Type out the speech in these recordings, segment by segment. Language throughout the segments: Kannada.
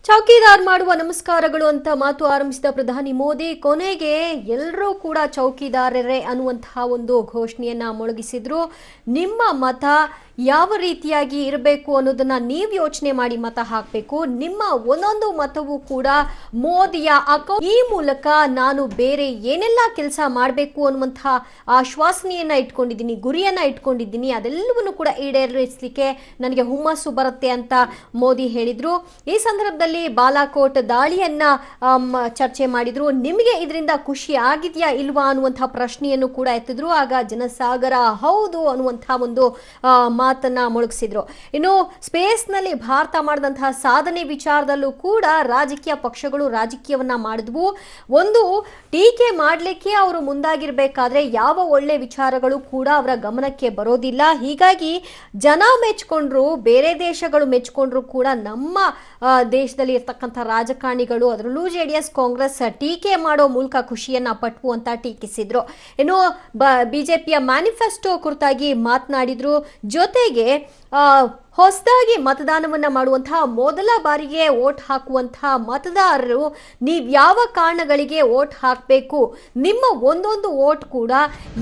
ಚೌಕಿದಾರ್ ಮಾಡುವ ನಮಸ್ಕಾರಗಳು ಅಂತ ಮಾತು ಆರಂಭಿಸಿದ ಪ್ರಧಾನಿ ಮೋದಿ ಕೊನೆಗೆ ಎಲ್ಲರೂ ಕೂಡ ಚೌಕಿದಾರರೇ ಅನ್ನುವಂತಹ ಒಂದು ಘೋಷಣೆಯನ್ನ ಮೊಳಗಿಸಿದ್ರು. ನಿಮ್ಮ ಮತ ಯಾವ ರೀತಿಯಾಗಿ ಇರಬೇಕು ಅನ್ನೋದನ್ನ ನೀವು ಯೋಚನೆ ಮಾಡಿ ಮತ ಹಾಕಬೇಕು. ನಿಮ್ಮ ಒಂದೊಂದು ಮತವೂ ಕೂಡ ಮೋದಿಯ ಅಕೌಂಟ್ ಈ ಮೂಲಕ ನಾನು ಬೇರೆ ಏನೆಲ್ಲ ಕೆಲಸ ಮಾಡಬೇಕು ಅನ್ನುವಂತಹ ಆಶ್ವಾಸನೆಯನ್ನ ಇಟ್ಕೊಂಡಿದ್ದೀನಿ, ಗುರಿಯನ್ನ ಇಟ್ಕೊಂಡಿದ್ದೀನಿ, ಅದೆಲ್ಲವನ್ನು ಕೂಡ ಈಡೇರಿಸಲಿಕ್ಕೆ ನನಗೆ ಹುಮ್ಮಸ್ಸು ಬರುತ್ತೆ ಅಂತ ಮೋದಿ ಹೇಳಿದ್ರು. ಈ ಸಂದರ್ಭದಲ್ಲಿ ಬಾಲಾಕೋಟ್ ದಾಳಿಯನ್ನ ಚರ್ಚೆ ಮಾಡಿದ್ರು. ನಿಮಗೆ ಇದರಿಂದ ಖುಷಿ ಆಗಿದೆಯಾ ಇಲ್ವಾ ಅನ್ನುವಂತಹ ಪ್ರಶ್ನೆಯನ್ನು ಕೂಡ ಎತ್ತಿದ್ರು. ಆಗ ಜನಸಾಗರ ಹೌದು ಅನ್ನುವಂತಹ ಒಂದು ಮಾತನ್ನ ಮೊಳಗಿಸಿದ್ರು. ಇನ್ನು ಸ್ಪೇಸ್ ನಲ್ಲಿ ಭಾರತ ಮಾಡಿದಂತಹ ಸಾಧನೆ ವಿಚಾರದಲ್ಲೂ ಕೂಡ ರಾಜಕೀಯ ಪಕ್ಷಗಳು ರಾಜಕೀಯವನ್ನ ಮಾಡಿದ್ವು. ಒಂದು ಟೀಕೆ ಮಾಡಲಿಕ್ಕೆ ಅವರು ಮುಂದಾಗಿರ್ಬೇಕಾದ್ರೆ ಯಾವ ಒಳ್ಳೆ ವಿಚಾರಗಳು ಕೂಡ ಅವರ ಗಮನಕ್ಕೆ ಬರೋದಿಲ್ಲ. ಹೀಗಾಗಿ ಜನ ಮೆಚ್ಕೊಂಡ್ರು, ಬೇರೆ ದೇಶಗಳು ಮೆಚ್ಕೊಂಡ್ರು ಕೂಡ ನಮ್ಮ ದೇಶದಲ್ಲಿ ಇರ್ತಕ್ಕಂಥ ರಾಜಕಾರಣಿಗಳು, ಅದರಲ್ಲೂ JDS ಕಾಂಗ್ರೆಸ್ ಟೀಕೆ ಮಾಡೋ ಮೂಲಕ ಖುಷಿಯನ್ನ ಪಟ್ವು ಅಂತ ಟೀಕಿಸಿದ್ರು. ಇನ್ನು ಬಿಜೆಪಿಯ ಮ್ಯಾನಿಫೆಸ್ಟೋ ಕುರಿತಾಗಿ ಮಾತನಾಡಿದ್ರು. ಜೊತೆಗೆ ಹೊಸದಾಗಿ ಮತದಾನವನ್ನ ಮಾಡುವಂತಹ ಮೊದಲ ಬಾರಿಗೆ ವೋಟ್ ಹಾಕುವಂತಹ ಮತದಾರರು ನೀವು ಯಾವ ಕಾರಣಗಳಿಗೆ ವೋಟ್ ಹಾಕಬೇಕು, ನಿಮ್ಮ ಒಂದೊಂದು ವೋಟ್ ಕೂಡ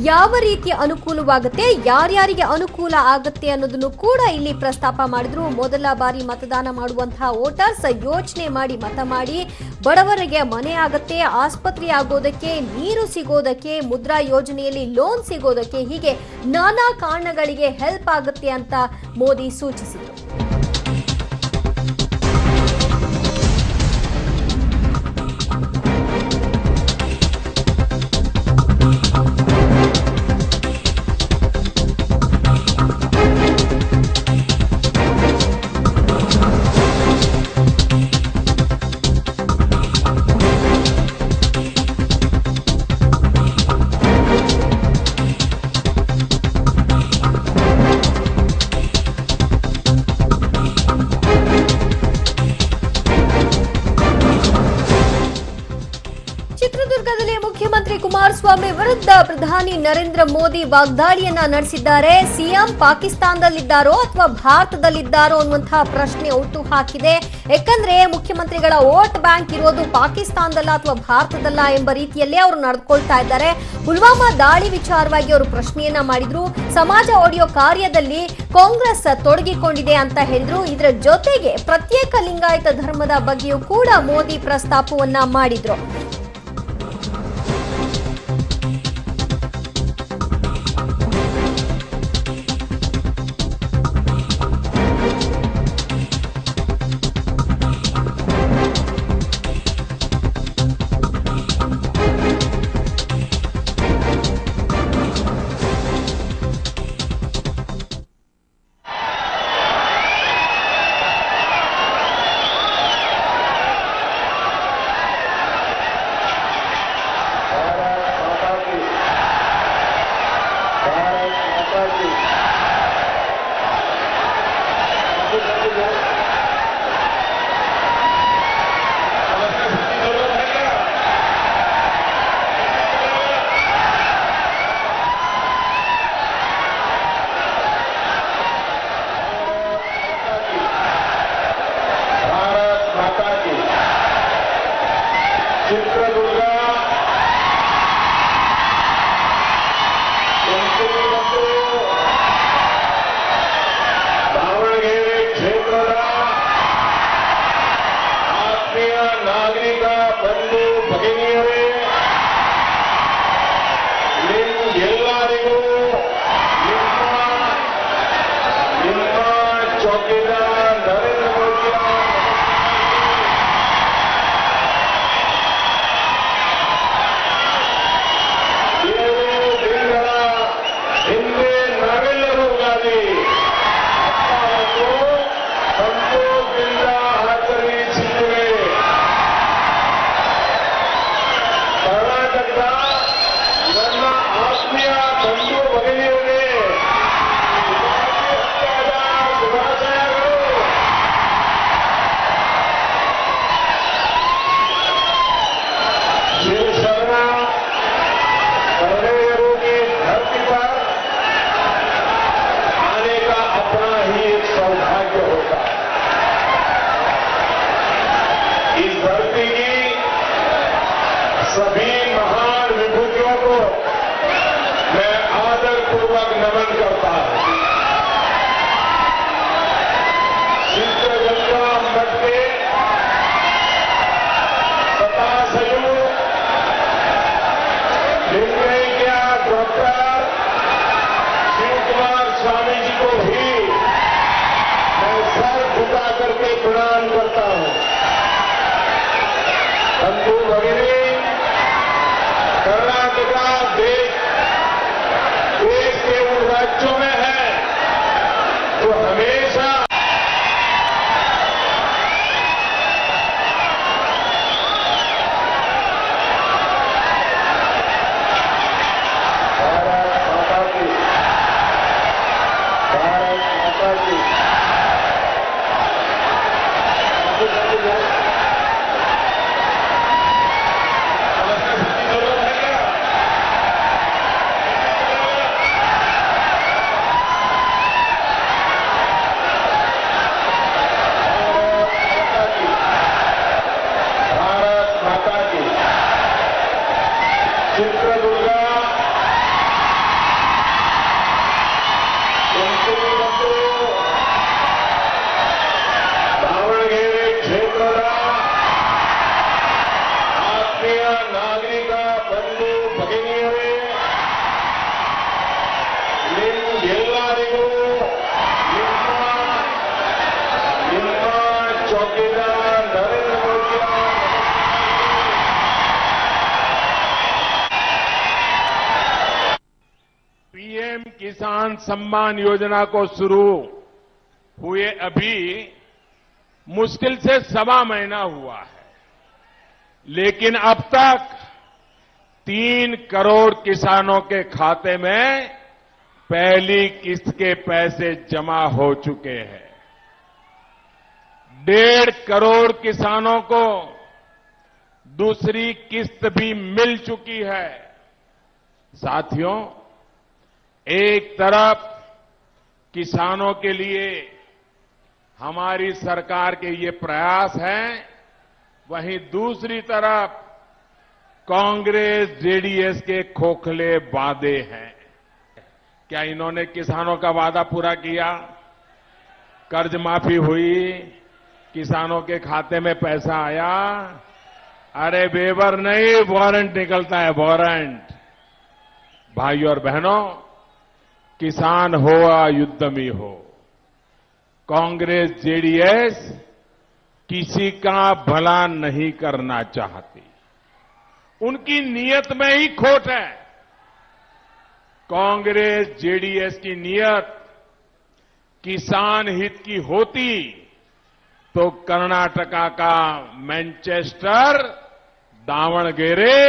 ಯಾವ ರೀತಿಯ ಅನುಕೂಲವಾಗುತ್ತೆ, ಯಾರ್ಯಾರಿಗೆ ಅನುಕೂಲ ಆಗುತ್ತೆ ಅನ್ನೋದನ್ನು ಕೂಡ ಇಲ್ಲಿ ಪ್ರಸ್ತಾಪ ಮಾಡಿದ್ರು. ಮೊದಲ ಬಾರಿ ಮತದಾನ ಮಾಡುವಂತಹ ವೋಟರ್ಸ್ ಯೋಚನೆ ಮಾಡಿ ಮತ ಮಾಡಿ. ಬಡವರಿಗೆ ಮನೆ ಆಗತ್ತೆ, ಆಸ್ಪತ್ರೆ ಆಗೋದಕ್ಕೆ, ನೀರು ಸಿಗೋದಕ್ಕೆ, ಮುದ್ರಾ ಯೋಜನೆಯಲ್ಲಿ ಲೋನ್ ಸಿಗೋದಕ್ಕೆ, ಹೀಗೆ ನಾನಾ ಕಾರಣಗಳಿಗೆ ಹೆಲ್ಪ್ ಆಗುತ್ತೆ ಅಂತ ಮೋದಿ ಸೂಚಿಸಿದರು. ಚಿತ್ರದುರ್ಗದಲ್ಲಿ ಮುಖ್ಯಮಂತ್ರಿ ಕುಮಾರಸ್ವಾಮಿ ವಿರುದ್ಧ ಪ್ರಧಾನಿ ನರೇಂದ್ರ ಮೋದಿ ವಾಗ್ದಾಳಿಯನ್ನ ನಡೆಸಿದ್ದಾರೆ. ಸಿಎಂ ಪಾಕಿಸ್ತಾನದಲ್ಲಿದ್ದಾರೋ ಅಥವಾ ಭಾರತದಲ್ಲಿದ್ದಾರೋ ಅನ್ನುವಂತಹ ಪ್ರಶ್ನೆ ಹುಟ್ಟು ಹಾಕಿದೆ. ಯಾಕಂದ್ರೆ ಮುಖ್ಯಮಂತ್ರಿಗಳ ವೋಟ್ ಬ್ಯಾಂಕ್ ಇರೋದು ಪಾಕಿಸ್ತಾನದಲ್ಲ ಅಥವಾ ಭಾರತದಲ್ಲ ಎಂಬ ರೀತಿಯಲ್ಲೇ ಅವರು ನಡೆದುಕೊಳ್ತಾ ಇದ್ದಾರೆ. ಪುಲ್ವಾಮಾ ದಾಳಿ ವಿಚಾರವಾಗಿ ಅವರು ಪ್ರಶ್ನೆಯನ್ನ ಮಾಡಿದ್ರು. ಸಮಾಜ ಆಡಿಯೋ ಕಾರ್ಯದಲ್ಲಿ ಕಾಂಗ್ರೆಸ್ ತೊಡಗಿಕೊಂಡಿದೆ ಅಂತ ಹೇಳಿದ್ರು. ಇದರ ಜೊತೆಗೆ ಪ್ರತ್ಯೇಕ ಲಿಂಗಾಯತ ಧರ್ಮದ ಬಗ್ಗೆಯೂ ಕೂಡ ಮೋದಿ ಪ್ರಸ್ತಾಪವನ್ನ ಮಾಡಿದ್ರು. ಚಿತ್ರದುರ್ಗ, ತುಮಕೂರು ಮತ್ತು ದಾವಣಗೆರೆ ಕ್ಷೇತ್ರದ ಆತ್ಮೀಯ ನಾಗರಿಕ ಬಂಧು ಭಗಿನಿಯರೇ, ಎಲ್ಲರಿಗೂ ನಿಮ್ಮ ಚೌಕಿದಾರ್ ನರೇಂದ್ರ ಮೋದಿ ಹಿಂದೆ ನಾವೆಲ್ಲರೂ ಗಾದಿ ಹಬ್ಬವನ್ನು ಸಂತೋಷದಿಂದ ಆಚರಿಸಿದ್ದೇವೆ. नमन करता हूं। चित्रगंगा मठ के बतासयु लिंगैक्य डॉक्टर शिव कुमार स्वामी जी को भी मैं सर झुका करके प्रणाम करता हूं। बंधु भगिनी, कर्नाटका देश के उन राज्यों में है जो हमेशा भारत माता की ಚಿತ್ರದುರ್ಗ ತುಮಕೂರು ಮತ್ತು ದಾವಣಗೆರೆ ಕ್ಷೇತ್ರದ ಆತ್ಮೀಯ ನಾಗರಿಕ ಬಂಧು ಭಗಿನಿಯರೇ, ನಿಮ್ಗೆಲ್ಲರಿಗೂ ನಿಮ್ಮ ಚೌಕಿದಾರ್ ನರೇಂದ್ರ ಮೋದಿ पीएम किसान सम्मान योजना को शुरू हुए अभी मुश्किल से 1.25 महीना हुआ है, लेकिन अब तक 3 करोड़ किसानों के खाते में पहली किस्त के पैसे जमा हो चुके हैं। 1.5 करोड़ किसानों को दूसरी किस्त भी मिल चुकी है। साथियों, एक तरफ किसानों के लिए हमारी सरकार के ये प्रयास हैं, वहीं दूसरी तरफ कांग्रेस जेडीएस के खोखले वादे हैं। क्या इन्होंने किसानों का वादा पूरा किया? कर्ज माफी हुई? किसानों के खाते में पैसा आया? अरे वेवर नहीं, वारंट निकलता है, वारंट। भाइयों और बहनों, किसान हो या युद्धमी हो, कांग्रेस जेडीएस किसी का भला नहीं करना चाहती। उनकी नीयत में ही खोट है। कांग्रेस जेडीएस की नीयत किसान हित की होती तो कर्नाटका का मैनचेस्टर दावणगेरे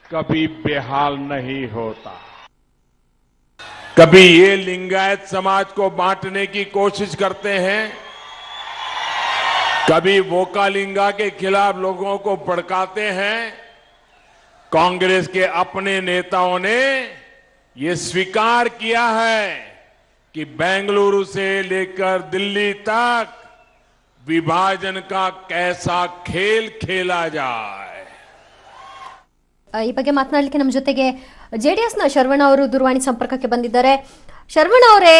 कभी बेहाल नहीं होता। कभी ये लिंगायत समाज को बांटने की कोशिश करते हैं, कभी वोकालिंगा के खिलाफ लोगों को भड़काते हैं। कांग्रेस के अपने नेताओं ने ये स्वीकार किया है कि बेंगलुरु से लेकर दिल्ली तक विभाजन का कैसा खेल खेला जाए। ಈ ಬಗ್ಗೆ ಮಾತನಾಡಲಿಕ್ಕೆ ನಮ್ಮ ಜೊತೆಗೆ ಜೆಡಿಎಸ್ನ ಶರವಣ ಅವರು ದೂರವಾಣಿ ಸಂಪರ್ಕಕ್ಕೆ ಬಂದಿದ್ದಾರೆ. ಶರವಣ ಅವರೇ,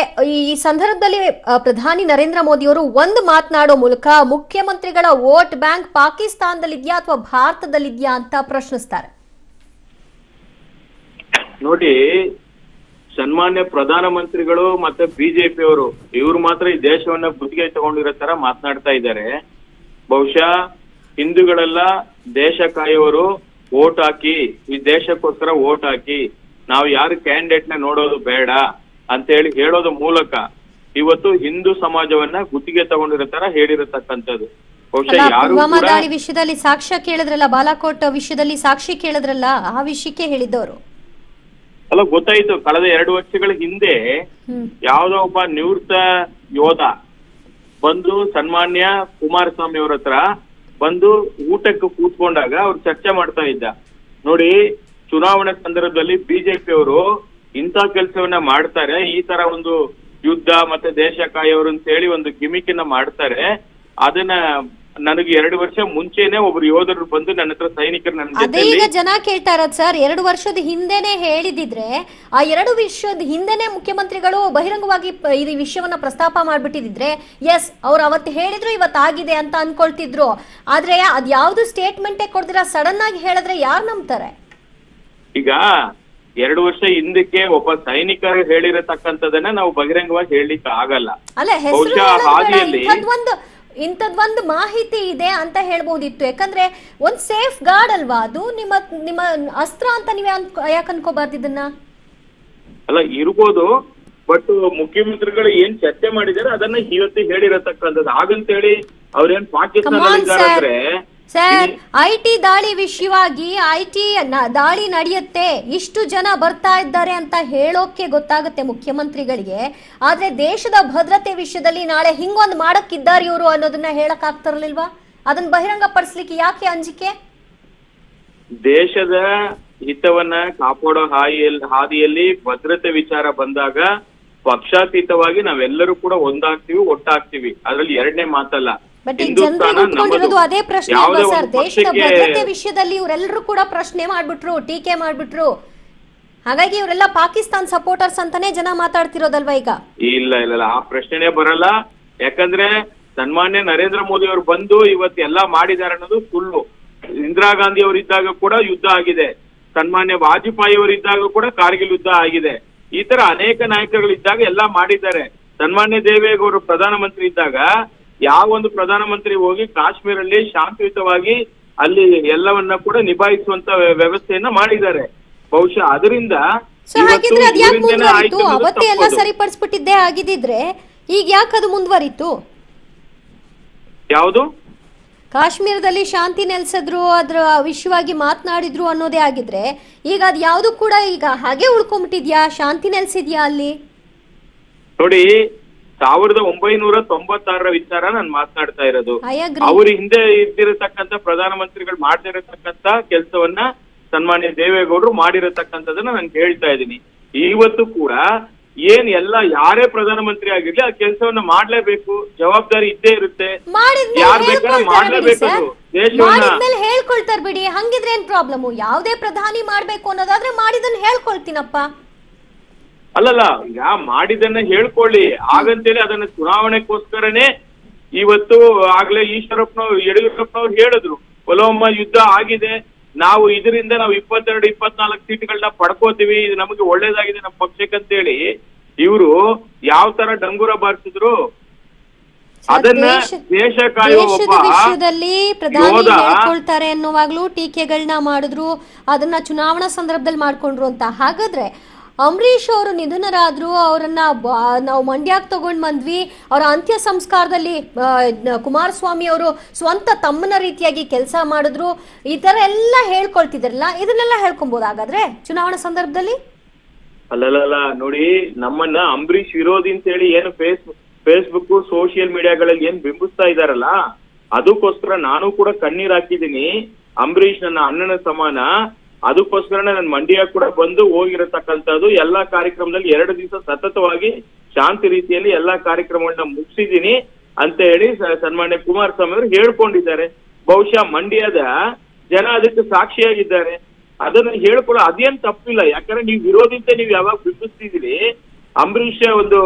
ಈ ಸಂದರ್ಭದಲ್ಲಿ ಪ್ರಧಾನಿ ನರೇಂದ್ರ ಮೋದಿ ಅವರು ಒಂದು ಮಾತನಾಡೋ ಮೂಲಕ ಮುಖ್ಯಮಂತ್ರಿಗಳ ವೋಟ್ ಬ್ಯಾಂಕ್ ಪಾಕಿಸ್ತಾನದಲ್ಲಿದ್ಯಾ ಅಥವಾ ಭಾರತದಲ್ಲಿದ್ಯಾ ಅಂತ ಪ್ರಶ್ನಿಸ್ತಾರೆ. ನೋಡಿ, ಸನ್ಮಾನ್ಯ ಪ್ರಧಾನಮಂತ್ರಿಗಳು ಮತ್ತೆ ಬಿಜೆಪಿ ಅವರು ಇವರು ಮಾತ್ರ ಈ ದೇಶವನ್ನ ಗುತ್ತಿಗೆ ತಗೊಂಡಿರೋ ತರ ಮಾತನಾಡ್ತಾ ಇದ್ದಾರೆ. ಬಹುಶಃ ಹಿಂದೂಗಳೆಲ್ಲ ದೇಶ ಕಾಯೋರು, ವೋಟ್ ಹಾಕಿ, ಈ ದೇಶಕ್ಕೋಸ್ಕರ ವೋಟ್ ಹಾಕಿ, ನಾವು ಯಾರು ಕ್ಯಾಂಡಿಡೇಟ್ ನ ನೋಡೋದು ಬೇಡ ಅಂತ ಹೇಳೋದು ಮೂಲಕ ಇವತ್ತು ಹಿಂದೂ ಸಮಾಜವನ್ನ ಗುತ್ತಿಗೆ ತಗೊಂಡಿರೋ ತರ ಹೇಳಿರತಕ್ಕಂಥದ್ದು. ಬಹುಶಃ ಯಾರು ಪುಲ್ವಾಮಾ ದಾಳಿ ವಿಷಯದಲ್ಲಿ ಸಾಕ್ಷ್ಯ ಕೇಳಿದ್ರಲ್ಲ, ಬಾಲಾಕೋಟ್ ವಿಷಯದಲ್ಲಿ ಸಾಕ್ಷಿ ಕೇಳಿದ್ರಲ್ಲ, ಆ ವಿಷಯಕ್ಕೆ ಹೇಳಿದ್ದವರು. ಅಲ್ಲ, ಗೊತ್ತಾಯ್ತು. ಕಳೆದ 2 ವರ್ಷಗಳ ಹಿಂದೆ ಯಾವ್ದೋ ಒಬ್ಬ ನಿವೃತ್ತ ಯೋಧ ಬಂದು ಸನ್ಮಾನ್ಯ ಕುಮಾರಸ್ವಾಮಿ ಅವರ ಹತ್ರ ಬಂದು ಊಟಕ್ಕೆ ಕೂತ್ಕೊಂಡಾಗ ಅವ್ರು ಚರ್ಚೆ ಮಾಡ್ತಾ ಇದ್ದ. ನೋಡಿ, ಚುನಾವಣೆ ಸಂದರ್ಭದಲ್ಲಿ ಬಿಜೆಪಿ ಅವರು ಇಂಥ ಕೆಲಸವನ್ನ ಮಾಡ್ತಾರೆ, ಈ ತರ ಒಂದು ಯುದ್ಧ ಮತ್ತೆ ದೇಶ ಕಾಯೋರು ಅಂತ ಹೇಳಿ ಒಂದು ಗಿಮಿಕಿನ ಮಾಡ್ತಾರೆ. ಅದನ್ನ ನನಗೆ 2 ವರ್ಷ ಮುಂಚೆನೆ ಒಬ್ರು ಯೋಧರು ಬಂದು ನನ್ನ ಹತ್ರ ಸೈನಿಕರು ನನ್ನ ಅದೇ ಈಗ ಜನ ಕೇಳ್ತಾ ಇರೋದು ಸರ್, 2 ವರ್ಷದ ಹಿಂದೆನೆ ಹೇಳಿದಿದ್ರೆ ಆ 2 ವರ್ಷದ ಹಿಂದೆನೆ ಮುಖ್ಯಮಂತ್ರಿಗಳು ಬಹಿರಂಗವಾಗಿ ಈ ವಿಷಯವನ್ನ ಪ್ರಸ್ತಾಪ ಮಾಡ್ಬಿಟ್ಟಿದ್ರೆ ಎಸ್ ಅವ್ರು ಅವತ್ತು ಹೇಳಿದ್ರು ಇವತ್ತಾಗಿದೆ ಅಂತ ಅನ್ಕೊಳ್ತಿದ್ರು. ಆದ್ರೆ ಅದ್ ಯಾವ್ದು ಸ್ಟೇಟ್ಮೆಂಟೇ ಕೊಡ್ದಿರ ಸಡನ್ ಆಗಿ ಹೇಳಿದ್ರೆ ಯಾರು ನಂಬ್ತಾರೆ? ಈಗ 2 ವರ್ಷ ಹಿಂದಕ್ಕೆ ಒಬ್ಬ ಸೈನಿಕರು ಹೇಳಿರತಕ್ಕಂಥದನ್ನ ನಾವು ಬಹಿರಂಗವಾಗಿ ಹೇಳಲಿಕ್ಕೆ ಆಗಲ್ಲ. ಅಲ್ಲ, ಹೆಸರು ಬಹುಶಃ ಹಾದಿಯಲ್ಲಿ ಇಂಥದ್ದೊಂದು ಮಾಹಿತಿ ಇದೆ ಅಂತ ಹೇಳ್ಬೋದಿತ್ತು. ಯಾಕಂದ್ರೆ ಒಂದ್ ಸೇಫ್ ಗಾರ್ಡ್ ಅಲ್ವಾ ಅದು, ನಿಮ್ಮ ಅಸ್ತ್ರ ಅಂತ ನೀವೇ ಯಾಕೆ ಅನ್ಕೋಬಾರ್ದು ಇದನ್ನ? ಅಲ್ಲ ಇರ್ಬೋದು, ಬಟ್ ಮುಖ್ಯಮಂತ್ರಿಗಳು ಏನ್ ಚರ್ಚೆ ಮಾಡಿದಾರೆ ಅದನ್ನ ಇವತ್ತು ಹೇಳಿರತಕ್ಕಂಥದ್ದು. ಹಾಗಂತೇಳಿ ಅವ್ರೇನ್ ಪಾಕಿಸ್ತಾನದಲ್ಲಿದ್ದಾರೆ ಸರ್, ಐಟಿ ದಾಳಿ ವಿಷಯವಾಗಿ ಐಟಿ ದಾಳಿ ನಡೆಯುತ್ತೆ, ಇಷ್ಟು ಜನ ಬರ್ತಾ ಇದ್ದಾರೆ ಅಂತ ಹೇಳೋಕೆ ಗೊತ್ತಾಗುತ್ತೆ ಮುಖ್ಯಮಂತ್ರಿಗಳಿಗೆ. ಆದ್ರೆ ದೇಶದ ಭದ್ರತೆ ವಿಷಯದಲ್ಲಿ ನಾಳೆ ಹಿಂಗೊಂದು ಮಾಡಕ್ಕಿದ್ದಾರೆ ಇವರು ಅನ್ನೋದನ್ನ ಹೇಳಕ್ ಆಗ್ತಿರ್ಲಿಲ್ವಾ? ಅದನ್ನ ಬಹಿರಂಗ ಪಡಿಸ್ಲಿಕ್ಕೆ ಯಾಕೆ ಅಂಜಿಕೆ? ದೇಶದ ಹಿತವನ್ನ ಕಾಪಾಡೋ ಹಾದಿಯಲ್ಲಿ ಭದ್ರತೆ ವಿಚಾರ ಬಂದಾಗ ಪಕ್ಷಾತೀತವಾಗಿ ನಾವೆಲ್ಲರೂ ಕೂಡ ಒಂದಾಗ್ತೀವಿ, ಒಟ್ಟಾಗ್ತೀವಿ. ಅದ್ರಲ್ಲಿ ಎರಡನೇ ಮಾತಲ್ಲ. ಬಟ್ ಈಗ ಜನರಿಗೆ ಉಟ್ಕೊಂಡಿರೋದು ಅದೇ ಪ್ರಶ್ನೆ ಅಲ್ವಾ ಸರ್? ದೇಶದ ಭದ್ರತೆ ವಿಷಯದಲ್ಲಿ ಇವರೆಲ್ಲರೂ ಕೂಡ ಪ್ರಶ್ನೆ ಮಾಡ್ಬಿಟ್ರು, ಟೀಕೆ ಮಾಡ್ಬಿಟ್ರು. ಹಾಗಾಗಿ ಇವರೆಲ್ಲ ಪಾಕಿಸ್ತಾನ್ ಸಪೋರ್ಟರ್ಸ್ ಅಂತಾನೆ ಜನ ಮಾತಾಡ್ತಿರೋದಲ್ವಾ ಈಗ? ಇಲ್ಲ ಇಲ್ಲ ಇಲ್ಲ, ಆ ಪ್ರಶ್ನೆನೇ ಬರಲ್ಲ. ಯಾಕಂದ್ರೆ ಸನ್ಮಾನ್ಯ ನರೇಂದ್ರ ಮೋದಿ ಅವರು ಬಂದು ಇವತ್ತು ಎಲ್ಲಾ ಮಾಡಿದ್ದಾರೆ ಅನ್ನೋದು ಸುಳ್ಳು. ಇಂದಿರಾ ಗಾಂಧಿ ಅವರಿದ್ದಾಗ ಕೂಡ ಯುದ್ಧ ಆಗಿದೆ, ಸನ್ಮಾನ್ಯ ವಾಜಪೇಯಿ ಅವರಿದ್ದಾಗ ಕೂಡ ಕಾರ್ಗಿಲ್ ಯುದ್ಧ ಆಗಿದೆ. ಈ ತರ ಅನೇಕ ನಾಯಕರುಗಳಿದ್ದಾಗ ಎಲ್ಲಾ ಮಾಡಿದ್ದಾರೆ. ಸನ್ಮಾನ್ಯ ದೇವೇಗೌಡರು ಪ್ರಧಾನಮಂತ್ರಿ ಇದ್ದಾಗ ಯಾವ ಒಂದು ಪ್ರಧಾನಮಂತ್ರಿ ಹೋಗಿ ಕಾಶ್ಮೀರಲ್ಲಿ ಶಾಂತಿಯುತವಾಗಿ ಅಲ್ಲಿ ಎಲ್ಲವನ್ನ ಕೂಡ ನಿಭಾಯಿಸುವಂತ ವ್ಯವಸ್ಥೆಯನ್ನ ಮಾಡಿದ್ದಾರೆ. ಬಹುಶಃ ಅದರಿಂದ ಅವತ್ತೇ ಎಲ್ಲ ಸರಿಪಡಿಸ್ಬಿಟ್ಟಿದ್ದೆ ಆಗಿದ್ರೆ ಈಗ ಯಾಕೆ ಅದು ಮುಂದುವರಿತು? ಯಾವುದು ಕಾಶ್ಮೀರದಲ್ಲಿ ಶಾಂತಿ ನೆಲೆಸಿದ್ರು, ಅದ್ರ ವಿಷಯವಾಗಿ ಮಾತನಾಡಿದ್ರು ಅನ್ನೋದೇ ಆಗಿದ್ರೆ ಈಗ ಅದ್ ಯಾವ್ದು ಕೂಡ ಈಗ ಹಾಗೆ ಉಳ್ಕೊಂಡ್ಬಿಟ್ಟಿದ್ಯಾ? ಶಾಂತಿ ನೆಲೆಸಿದ್ಯಾ ಅಲ್ಲಿ? ನೋಡಿ, 1996 ವಿಚಾರ ನಾನು ಮಾತನಾಡ್ತಾ ಇರೋದು. ಅವ್ರ ಹಿಂದೆ ಇದ್ದಿರತಕ್ಕಂತ ಪ್ರಧಾನಮಂತ್ರಿಗಳು ಮಾಡ್ತಿರತಕ್ಕಂತ ಕೆಲಸವನ್ನ ಸನ್ಮಾನ್ಯ ದೇವೇಗೌಡರು ಮಾಡಿರತಕ್ಕಂಥದನ್ನ ನಾನು ಹೇಳ್ತಾ ಇದ್ದೀನಿ. ಇವತ್ತು ಕೂಡ ಏನ್ ಎಲ್ಲ ಯಾರೇ ಪ್ರಧಾನಮಂತ್ರಿ ಆಗಿರ್ಲಿ ಆ ಕೆಲಸವನ್ನ ಮಾಡ್ಲೇಬೇಕು, ಜವಾಬ್ದಾರಿ ಇದ್ದೇ ಇರುತ್ತೆ. ಯಾರು ಬೇಕಾದ್ರೆ ಮಾಡ್ಲೇಬೇಕು. ದೇಶವನ್ನ ಹೇಳ್ಕೊಳ್ತಾರೆ ಬಿಡಿ, ಹಂಗಿದ್ರೆ ಏನ್ ಪ್ರಾಬ್ಲಮ್? ಯಾವ್ದೇ ಪ್ರಧಾನಿ ಮಾಡ್ಬೇಕು ಅನ್ನೋದಾದ್ರೆ ಮಾಡಿದನ್ನ ಹೇಳ್ಕೊಳ್ತೀನಪ್ಪ. ಅಲ್ಲಲ್ಲ, ಈಗ ಮಾಡಿದನ್ನ ಹೇಳ್ಕೊಳ್ಳಿ. ಹಾಗಂತೇಳಿ ಅದನ್ನ ಚುನಾವಣೆಗೋಸ್ಕರನೇ ಇವತ್ತು ಆಗ್ಲೇ ಯಡಿಯೂರಪ್ಪನವ್ರು ಹೇಳಿದ್ರು, ಒಲವಮ್ಮ ಯುದ್ಧ ಆಗಿದೆ, ನಾವು ಇದರಿಂದ ನಾವು 22-24 ಸೀಟ್ಗಳನ್ನ ಪಡ್ಕೋತೀವಿ, ಇದು ನಮಗೆ ಒಳ್ಳೇದಾಗಿದೆ ನಮ್ಮ ಪಕ್ಷಕ್ಕಂತೇಳಿ ಇವರು ಯಾವ ತರ ಡಂಗೂರ ಬಾರಿಸಿದ್ರು. ಅದನ್ನ ದೇಶ ಕಾಯುವ ವಿಷಯದಲ್ಲಿ ಪ್ರಧಾನಿ ಹೇಳ್ಕೊಳ್ತಾರೆ ಅನ್ನುವಾಗ್ಲೂ ಟೀಕೆಗಳನ್ನ ಮಾಡಿದ್ರು, ಅದನ್ನ ಚುನಾವಣಾ ಸಂದರ್ಭದಲ್ಲಿ ಮಾಡ್ಕೊಂಡ್ರು ಅಂತ. ಹಾಗಾದ್ರೆ ಅಂಬರೀಷ್ ಅವರು ನಿಧನರಾದ್ರು, ಅವರನ್ನ ನಾವು ಮಂಡ್ಯಕ್ಕೆ ತಗೊಂಡ್ ಬಂದ್ವಿ, ಅವರ ಅಂತ್ಯ ಸಂಸ್ಕಾರದಲ್ಲಿ ಕುಮಾರಸ್ವಾಮಿ ಅವರು ಸ್ವಂತ ತಮ್ಮನ ರೀತಿಯಾಗಿ ಕೆಲಸ ಮಾಡಿದ್ರು, ಈ ತರ ಎಲ್ಲ ಹೇಳ್ಕೊಳ್ತಿದ್ರಲ್ಲ, ಇದನ್ನೆಲ್ಲ ಹೇಳ್ಕೊಬಹುದು ಹಾಗಾದ್ರೆ ಚುನಾವಣಾ ಸಂದರ್ಭದಲ್ಲಿ? ಅಲ್ಲಲ್ಲ ನೋಡಿ, ನಮ್ಮನ್ನ ಅಂಬರೀಷ್ ವಿರೋಧಿ ಅಂತ ಹೇಳಿ ಏನು ಫೇಸ್ಬುಕ್ ಸೋಷಿಯಲ್ ಮೀಡಿಯಾಗಳಲ್ಲಿ ಏನ್ ಬಿಂಬಿಸ್ತಾ ಇದಾರಲ್ಲ, ಅದಕ್ಕೋಸ್ಕರ ನಾನು ಕೂಡ ಕಣ್ಣೀರ್ ಹಾಕಿದ್ದೀನಿ. ಅಂಬರೀಷ್ ನನ್ನ ಅಣ್ಣನ ಸಮಾನ, ಅದಕ್ಕೋಸ್ಕರ ನಾನು ಮಂಡ್ಯ ಕೂಡ ಬಂದು ಹೋಗಿರತಕ್ಕಂಥದ್ದು. ಎಲ್ಲಾ ಕಾರ್ಯಕ್ರಮದಲ್ಲಿ 2 ದಿವಸ ಸತತವಾಗಿ ಶಾಂತಿ ರೀತಿಯಲ್ಲಿ ಎಲ್ಲಾ ಕಾರ್ಯಕ್ರಮಗಳನ್ನ ಮುಗಿಸಿದೀನಿ ಅಂತ ಹೇಳಿ ಸನ್ಮಾನ್ಯ ಕುಮಾರಸ್ವಾಮಿ ಅವರು ಹೇಳ್ಕೊಂಡಿದ್ದಾರೆ. ಬಹುಶಃ ಮಂಡ್ಯದ ಜನ ಅದಕ್ಕೆ ಸಾಕ್ಷಿಯಾಗಿದ್ದಾರೆ. ಅದನ್ನ ಹೇಳ್ಕೊಳ್ಳೋ ಅದೇನ್ ತಪ್ಪಿಲ್ಲ. ಯಾಕಂದ್ರೆ ನೀವು ವಿರೋಧಿಂತ ನೀವು ಯಾವಾಗ ಬಿಂಬಿಸ್ತಿದ್ದೀರಿ, ಅಂಬರೀಷ್ ಒಂದು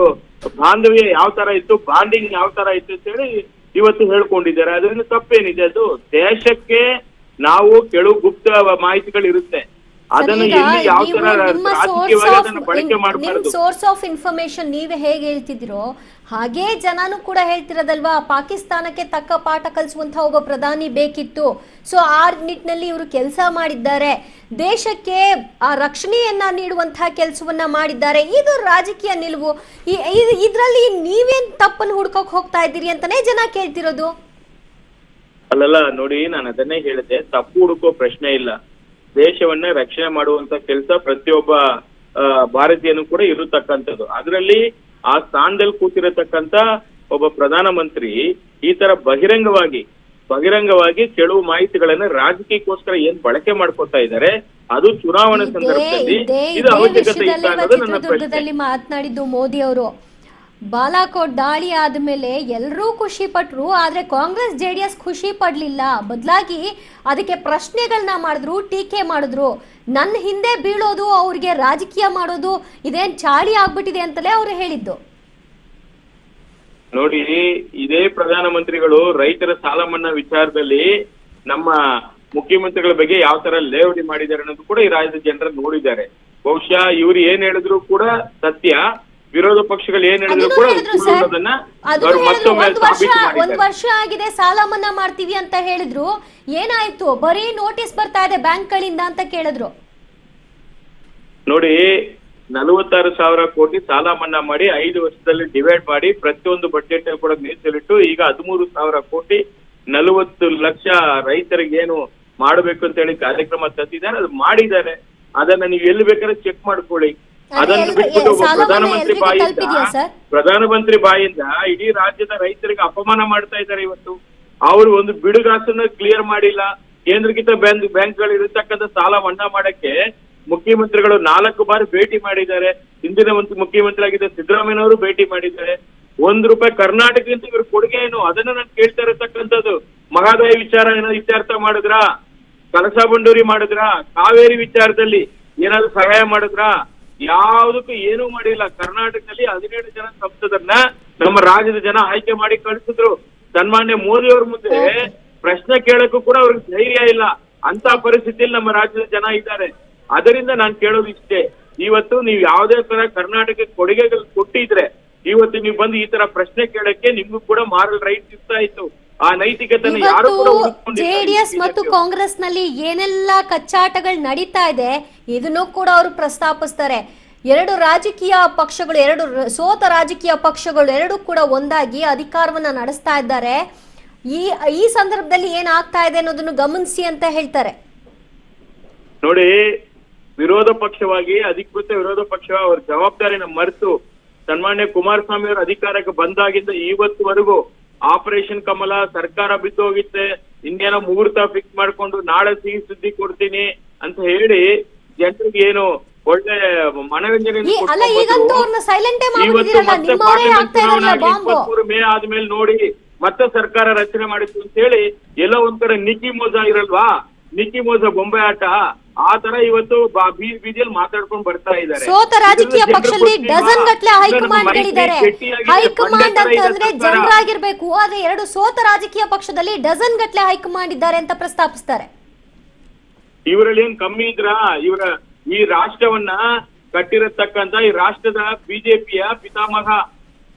ಬಾಂಧವ್ಯ ಯಾವ ತರ ಇತ್ತು, ಬಾಂಡಿಂಗ್ ಯಾವ ತರ ಇತ್ತು ಅಂತ ಹೇಳಿ ಇವತ್ತು ಹೇಳ್ಕೊಂಡಿದ್ದಾರೆ. ಅದರಿಂದ ತಪ್ಪೇನಿದೆ? ಅದು ದೇಶಕ್ಕೆ ನಾವು ಕೆಲವು ಗುಪ್ತ ಮಾಹಿತಿಗಳು ಇರುತ್ತೆ, ಅದನ್ನು ಎಲ್ಲಿ ಯಾವ ತರ ರಾಜಕೀಯವಾಗಿ ಅದನ್ನ ಬಳಕೆ ಮಾಡಬಾರದು. ಸೋರ್ಸ್ ಆಫ್ ಇನ್ಫಾರ್ಮೇಶನ್ ನೀವೇ ಹೇಗೆ ಹೇಳ್ತಿದಿರೋ ಹಾಗೆ ಜನನು ಕೂಡ ಹೇಳ್ತಿರೋದಲ್ವಾ, ಪಾಕಿಸ್ತಾನಕ್ಕೆ ತಕ್ಕ ಪಾಠ ಕಲಿಸುವಂತಹ ಒಬ್ಬ ಪ್ರಧಾನಿ ಬೇಕಿತ್ತು. ಸೊ ಆ ನಿಟ್ಟಿನಲ್ಲಿ ಇವರು ಕೆಲಸ ಮಾಡಿದ್ದಾರೆ, ದೇಶಕ್ಕೆ ಆ ರಕ್ಷಣೆಯನ್ನ ನೀಡುವಂತಹ ಕೆಲಸವನ್ನ ಮಾಡಿದ್ದಾರೆ. ಇದು ರಾಜಕೀಯ ನಿಲುವು. ಇದ್ರಲ್ಲಿ ನೀವೇನ್ ತಪ್ಪನ್ನು ಹುಡ್ಕೋಕ್ ಹೋಗ್ತಾ ಇದ್ದೀರಿ ಅಂತಾನೆ ಜನ ಕೇಳ್ತಿರೋದು. ಅಲ್ಲಲ್ಲ ನೋಡಿ, ನಾನು ಅದನ್ನೇ ಹೇಳಿದೆ, ತಪ್ಪು ಹುಡುಕೋ ಪ್ರಶ್ನೆ ಇಲ್ಲ. ದೇಶವನ್ನ ರಕ್ಷಣೆ ಮಾಡುವಂತ ಕೆಲಸ ಪ್ರತಿಯೊಬ್ಬ ಭಾರತೀಯನು ಕೂಡ ಇರತಕ್ಕಂಥದ್ದು. ಅದರಲ್ಲಿ ಆ ಸ್ಥಾನದಲ್ಲಿ ಕೂತಿರತಕ್ಕಂತ ಒಬ್ಬ ಪ್ರಧಾನಮಂತ್ರಿ ಈ ತರ ಬಹಿರಂಗವಾಗಿ ಕೆಲವು ಮಾಹಿತಿಗಳನ್ನ ರಾಜಕೀಯಕ್ಕೋಸ್ಕರ ಏನ್ ಬಳಕೆ ಮಾಡ್ಕೊತಾ ಇದ್ದಾರೆ, ಅದು ಚುನಾವಣೆ ಸಂದರ್ಭದಲ್ಲಿ ಇದು ಅವಶ್ಯಕತೆ ಇಲ್ಲ ಅನ್ನೋದು ನನ್ನ ಪ್ರಶ್ನೆ. ಮಾತನಾಡಿದ್ದು ಮೋದಿ ಅವರು ಬಾಲಾಕೋಟ್ ದಾಳಿ ಆದ್ಮೇಲೆ ಎಲ್ಲರೂ ಖುಷಿ ಪಟ್ರು, ಆದ್ರೆ ಕಾಂಗ್ರೆಸ್ ಜೆಡಿಎಸ್ ಖುಷಿ ಪಡ್ಲಿಲ್ಲ. ಬದಲಾಗಿ ಅದಕ್ಕೆ ಪ್ರಶ್ನೆಗಳನ್ನ ಮಾಡಿದ್ರು, ಟೀಕೆ ಮಾಡಿದ್ರು. ನನ್ನ ಹಿಂದೆ ಬೀಳೋದು, ಅವ್ರಿಗೆ ರಾಜಕೀಯ ಮಾಡೋದು ಇದೇನ್ ಚಾಳಿ ಆಗ್ಬಿಟ್ಟಿದೆ ಅಂತಲೇ ಅವ್ರು ಹೇಳಿದ್ದು. ನೋಡಿ, ಇದೇ ಪ್ರಧಾನಮಂತ್ರಿಗಳು ರೈತರ ಸಾಲ ಮನ್ನಾ ವಿಚಾರದಲ್ಲಿ ನಮ್ಮ ಮುಖ್ಯಮಂತ್ರಿಗಳ ಬಗ್ಗೆ ಯಾವ ತರ ಲೇವಡಿ ಮಾಡಿದ್ದಾರೆ ಅನ್ನೋದು ಕೂಡ ಈ ರಾಜ್ಯದ ಜನರು ನೋಡಿದ್ದಾರೆ. ಬಹುಶಃ ಇವ್ರು ಏನ್ ಹೇಳಿದ್ರು ಕೂಡ ಸತ್ಯ, ವಿರೋಧ ಪಕ್ಷಗಳು ಏನ್ ಹೇಳಿದ್ರು ಕೂಡ ಅವ್ರು ಮತ್ತೊಮ್ಮೆ ಸಾಬೀತು ಒಂದ್ ಮಾಡಿದ್ದಾರೆ. ವರ್ಷ ಆಗಿದೆ ಸಾಲ ಮನ್ನಾ ಮಾಡ್ತೀವಿ ಅಂತ ಹೇಳಿದ್ರು, ಏನಾಯ್ತು? ಬರೀ ನೋಟಿಸ್ ಬರ್ತಾ ಇದೆ ಬ್ಯಾಂಕ್ಗಳಿಂದ ಅಂತ ಕೇಳಿದ್ರು. ನೋಡಿ, 46,000 ಕೋಟಿ ಸಾಲ ಮನ್ನಾ ಮಾಡಿ 5 ವರ್ಷದಲ್ಲಿ ಡಿವೈಡ್ ಮಾಡಿ ಪ್ರತಿಯೊಂದು ಬಜೆಟ್ ಕೂಡ ಮೀಸಲಿಟ್ಟು ಈಗ 13,000 ಕೋಟಿ 40 ಲಕ್ಷ ರೈತರಿಗೆ ಏನು ಮಾಡಬೇಕು ಅಂತ ಹೇಳಿ ಕಾರ್ಯಕ್ರಮ ತಂದಿದ್ದಾರೆ. ಅದು ಮಾಡಿದ್ದಾರೆ. ಅದನ್ನ ನೀವು ಎಲ್ಲಿ ಬೇಕಾದ್ರೆ ಚೆಕ್ ಮಾಡ್ಕೊಳ್ಳಿ. ಅದನ್ನು ಬಿಟ್ಬಿಟ್ಟು ಪ್ರಧಾನಮಂತ್ರಿ ಬಾಯಿಂದ ಇಡೀ ರಾಜ್ಯದ ರೈತರಿಗೆ ಅಪಮಾನ ಮಾಡ್ತಾ ಇದ್ದಾರೆ. ಇವತ್ತು ಅವರು ಒಂದು ಬಿಡುಗಾಸನ್ನ ಕ್ಲಿಯರ್ ಮಾಡಿಲ್ಲ. ಕೇಂದ್ರೀಕೃತ ಬ್ಯಾಂಕ್ಗಳು ಇರತಕ್ಕಂಥ ಸಾಲ ಮನ್ನಾ ಮಾಡಕ್ಕೆ ಮುಖ್ಯಮಂತ್ರಿಗಳು 4 ಬಾರಿ ಭೇಟಿ ಮಾಡಿದ್ದಾರೆ. ಹಿಂದಿನ ಮುಖ್ಯಮಂತ್ರಿ ಆಗಿದ್ದ ಸಿದ್ದರಾಮಯ್ಯನವರು ಭೇಟಿ ಮಾಡಿದ್ದಾರೆ. ₹1 ಕರ್ನಾಟಕದಿಂದ ಇವ್ರ ಕೊಡುಗೆ ಏನು ಅದನ್ನ ನಾನು ಕೇಳ್ತಾ ಇರತಕ್ಕಂಥದ್ದು. ಮಹದಾಯಿ ವಿಚಾರ ಏನಾದ್ರು ಇತ್ಯರ್ಥ ಮಾಡಿದ್ರಾ? ಕಳಸಾ ಬಂಡೂರಿ ಮಾಡಿದ್ರಾ? ಕಾವೇರಿ ವಿಚಾರದಲ್ಲಿ ಏನಾದ್ರು ಸಹಾಯ ಮಾಡಿದ್ರಾ? ಯಾವುದಕ್ಕೂ ಏನೂ ಮಾಡಿಲ್ಲ. ಕರ್ನಾಟಕದಲ್ಲಿ 17 ಜನ ಸಂಸದರನ್ನ ನಮ್ಮ ರಾಜ್ಯದ ಜನ ಆಯ್ಕೆ ಮಾಡಿ ಕಳಿಸಿದ್ರು. ಸನ್ಮಾನ್ಯ ಮೋದಿ ಅವ್ರ ಮುಂದೆ ಪ್ರಶ್ನೆ ಕೇಳಕ್ಕೂ ಕೂಡ ಅವ್ರಿಗೆ ಧೈರ್ಯ ಇಲ್ಲ. ಅಂತ ಪರಿಸ್ಥಿತಿಯಲ್ಲಿ ನಮ್ಮ ರಾಜ್ಯದ ಜನ ಇದ್ದಾರೆ. ಅದರಿಂದ ನಾನು ಕೇಳೋದು ಇಷ್ಟೇ, ಇವತ್ತು ನೀವು ಯಾವುದೇ ತರ ಕರ್ನಾಟಕಕ್ಕೆ ಕೊಡುಗೆಗಳು ಕೊಟ್ಟಿದ್ರೆ ಇವತ್ತು ನೀವು ಬಂದು ಈ ತರ ಪ್ರಶ್ನೆ ಕೇಳಕ್ಕೆ ನಿಮ್ಗೂ ಕೂಡ ಮಾರಲ್ ರೈಟ್ ಇರ್ತಾ ಇತ್ತು. ಆ ನೈತಿಕತೆಯನ್ನು ಯಾರು ಕೂಡ ಜೆಡಿಎಸ್ ಮತ್ತು ಕಾಂಗ್ರೆಸ್ ನಲ್ಲಿ ಏನೆಲ್ಲ ಕಚ್ಚಾಟಗಳು ನಡೀತಾ ಇದೆ ಇದನ್ನು ಕೂಡ ಅವರು ಪ್ರಸ್ತಾಪಿಸ್ತಾರೆ. ಎರಡು ರಾಜಕೀಯ ಪಕ್ಷಗಳು, ಎರಡು ಸೋತ ರಾಜಕೀಯ ಪಕ್ಷಗಳು ಎರಡು ಕೂಡ ಒಂದಾಗಿ ಅಧಿಕಾರವನ್ನ ನಡೆಸ್ತಾ ಇದ್ದಾರೆ. ಈ ಸಂದರ್ಭದಲ್ಲಿ ಏನಾಗ್ತಾ ಇದೆ ಅನ್ನೋದನ್ನು ಗಮನಿಸಿ ಅಂತ ಹೇಳ್ತಾರೆ. ನೋಡಿ, ವಿರೋಧ ಪಕ್ಷವಾಗಿ ಅಧಿಕೃತ ವಿರೋಧ ಪಕ್ಷ ಅವ್ರ ಜವಾಬ್ದಾರಿನ ಮರೆತು ಸನ್ಮಾನ್ಯ ಕುಮಾರಸ್ವಾಮಿ ಅವರ ಅಧಿಕಾರಕ್ಕೆ ಬಂದಾಗಿಂದ ಇವತ್ತುವರೆಗೂ ಆಪರೇಷನ್ ಕಮಲ ಸರ್ಕಾರ ಬಿದ್ದೋಗಿತ್ತೆ, ಇನ್ನೇನೋ ಮುಹೂರ್ತ ಫಿಕ್ಸ್ ಮಾಡ್ಕೊಂಡು ನಾಳೆ ಸಿಹಿ ಸುದ್ದಿ ಕೊಡ್ತೀನಿ ಅಂತ ಹೇಳಿ ಜನರಿಗೆ ಏನು ಒಳ್ಳೆ ಮನರಂಜನೆ ಮೇ ಆದ್ಮೇಲೆ ನೋಡಿ ಮತ್ತೆ ಸರ್ಕಾರ ರಚನೆ ಮಾಡಿತ್ತು ಅಂತ ಹೇಳಿ ಎಲ್ಲೋ ಒಂದ್ ಕಡೆ ನಿಕ್ಕಿ ಮೋಜ ಇರಲ್ವಾ, ನಿಕ್ಕಿ ಮೋಜ ಬೊಂಬೆ ಆಟ ಆ ತರ ಇವತ್ತು ಬೀದಿಯಲ್ಲಿ ಮಾತಾಡ್ಕೊಂಡು ಬರ್ತಾ ಇದ್ದಾರೆ. ಸೋತ ರಾಜಕೀಯ ಪಕ್ಷದಲ್ಲಿ ಡಜನ್ ಗಟ್ಲೆ ಹೈಕಮಾಂಡ್ಗಳಿದ್ದಾರೆ. ಹೈಕಮಾಂಡ್ ಅಂತಂದ್ರೆ ಜನರಾಗಿರ್ಬೇಕು, ಆದ್ರೆ ಎರಡು ಸೋತ ರಾಜಕೀಯ ಪಕ್ಷದಲ್ಲಿ ಡಜನ್ ಗಟ್ಲೆ ಹೈಕಮಾಂಡ್ ಇದ್ದಾರೆ ಅಂತ ಪ್ರಸ್ತಾಪಿಸ್ತಾರೆ. ಇವರಲ್ಲಿ ಏನ್ ಕಮ್ಮಿ ಇದ್ರ? ಇವರ ಈ ರಾಷ್ಟ್ರವನ್ನ ಕಟ್ಟಿರತಕ್ಕಂತ ಈ ರಾಷ್ಟ್ರದ ಬಿಜೆಪಿಯ ಪಿತಾಮಹ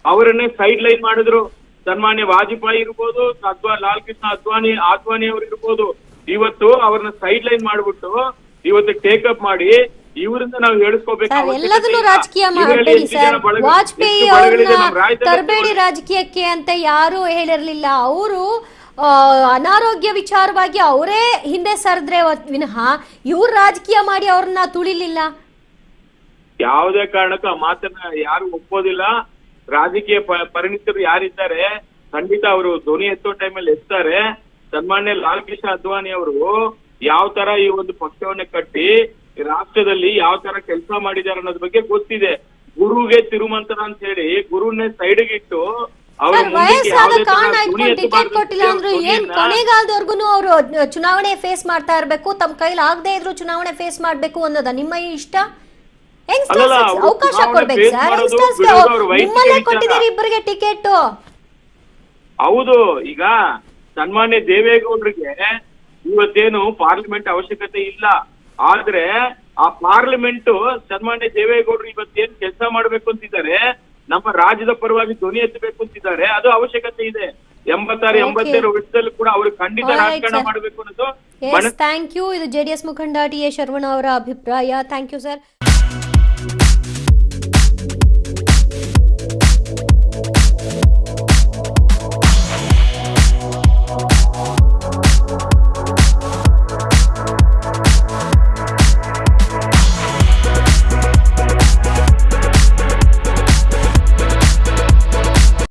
ಅವರನ್ನೇ ಸೈಡ್ ಲೈನ್ ಮಾಡಿದ್ರು. ಸನ್ಮಾನ್ಯ ವಾಜಪೇಯಿ ಇರ್ಬೋದು, ಲಾಲ್ ಕೃಷ್ಣ ಅದ್ವಾನಿ ಅವರು ಇರ್ಬೋದು, ಇವತ್ತು ಅವ್ರನ್ನ ಸೈಡ್ ಲೈನ್ ಮಾಡ್ಬಿಟ್ಟು ಇವತ್ತು ಟೇಕಪ್ ಮಾಡಿ ಇವರಿಂದ ನಾವು ಹೇಳಿಸ್ಕೋಬೇಕು. ಎಲ್ಲದನ್ನು ರಾಜಕೀಯ ಮಾಡಬೇಡಿ ಸರ್. ವಾಜಪೇಯಿ ಅವ್ರನ್ನ ತರಬೇಡಿ ರಾಜಕೀಯಕ್ಕೆ ಅಂತ ಯಾರು ಹೇಳಿರ್ಲಿಲ್ಲ. ಅವರು ಅನಾರೋಗ್ಯ ವಿಚಾರವಾಗಿ ಅವರೇ ಹಿಂದೆ ಸರಿದ್ರೆ ವಿನಃ ಇವ್ರು ರಾಜಕೀಯ ಮಾಡಿ ಅವ್ರನ್ನ ತುಳಿಲಿಲ್ಲ. ಯಾವುದೇ ಕಾರಣಕ್ಕೂ ಆ ಮಾತನ್ನ ಯಾರು ಒಪ್ಪೋದಿಲ್ಲ. ರಾಜಕೀಯ ಪರಿಣಿತರು ಯಾರಿದ್ದಾರೆ ಖಂಡಿತ ಅವರು ಧ್ವನಿ ಎತ್ತೋ ಟೈಮಲ್ಲಿ ಎತ್ತಾರೆ. ಸನ್ಮಾನ್ಯ ಲಾಲ್ ಕೃಷ್ಣ ಅದ್ವಾನಿ ಅವರು ಯಾವ ತರ ಈ ಒಂದು ಪಕ್ಷವನ್ನ ಕಟ್ಟಿ ರಾಷ್ಟ್ರದಲ್ಲಿ ಯಾವ ತರ ಕೆಲಸ ಮಾಡಿದ್ದಾರೆ ಅನ್ನೋದ್ರ ಬಗ್ಗೆ ಗೊತ್ತಿದೆ. ಗುರುಗೆ ತಿರುಮಂತರ ಅಂತ ಹೇಳಿ ಗುರುನೇ ಸೈಡ್ಗಿಟ್ಟು ಟಿಕೆಟ್ ಕೊಟ್ಟಿಲ್ಲ ಅಂದ್ರು ಏನ್ ಕೊನೆಗಾಲದವರೆಗೂ ಅವರು ಚುನಾವಣೆ ಫೇಸ್ ಮಾಡ್ತಾ ಇರ್ಬೇಕು, ತಮ್ಮ ಕೈಲಿ ಆಗದೆ ಇದ್ರು ಚುನಾವಣೆ ಫೇಸ್ ಮಾಡ್ಬೇಕು ಅನ್ನೋದ ನಿಮ್ಮ ಇಷ್ಟ? ಅವಕಾಶ ಕೊಡ್ಬೇಕು ಸರ್. ನಿಮ್ಮಲ್ಲೇ ಕೊಟ್ಟಿದ್ದೀರಿ ಇಬ್ಬರಿಗೆ ಟಿಕೆಟ್. ಹೌದು, ಈಗ ಸನ್ಮಾನ್ಯ ದೇವೇಗೌಡರಿಗೆ ಇವತ್ತೇನು ಪಾರ್ಲಿಮೆಂಟ್ ಅವಶ್ಯಕತೆ ಇಲ್ಲ, ಆದ್ರೆ ಆ ಪಾರ್ಲಿಮೆಂಟ್ ಸನ್ಮಾನ್ಯ ದೇವೇಗೌಡರು ಇವತ್ತೇನು ಕೆಲಸ ಮಾಡ್ಬೇಕು ಅಂತಿದ್ದಾರೆ, ನಮ್ಮ ರಾಜ್ಯದ ಪರವಾಗಿ ಧ್ವನಿ ಎತ್ತಬೇಕು ಅಂತಿದ್ದಾರೆ, ಅದು ಅವಶ್ಯಕತೆ ಇದೆ. 86-87 ವರ್ಷದಲ್ಲೂ ಕೂಡ ಅವರು ಖಂಡಿತ ರಾಜಕಾರಣ ಮಾಡಬೇಕು ಅನ್ನೋದು. Thank you. ಇದು ಜೆಡಿಎಸ್ ಮುಖಂಡ ಟಿ ಎ ಶರವಣ ಅವರ ಅಭಿಪ್ರಾಯ. Thank you sir.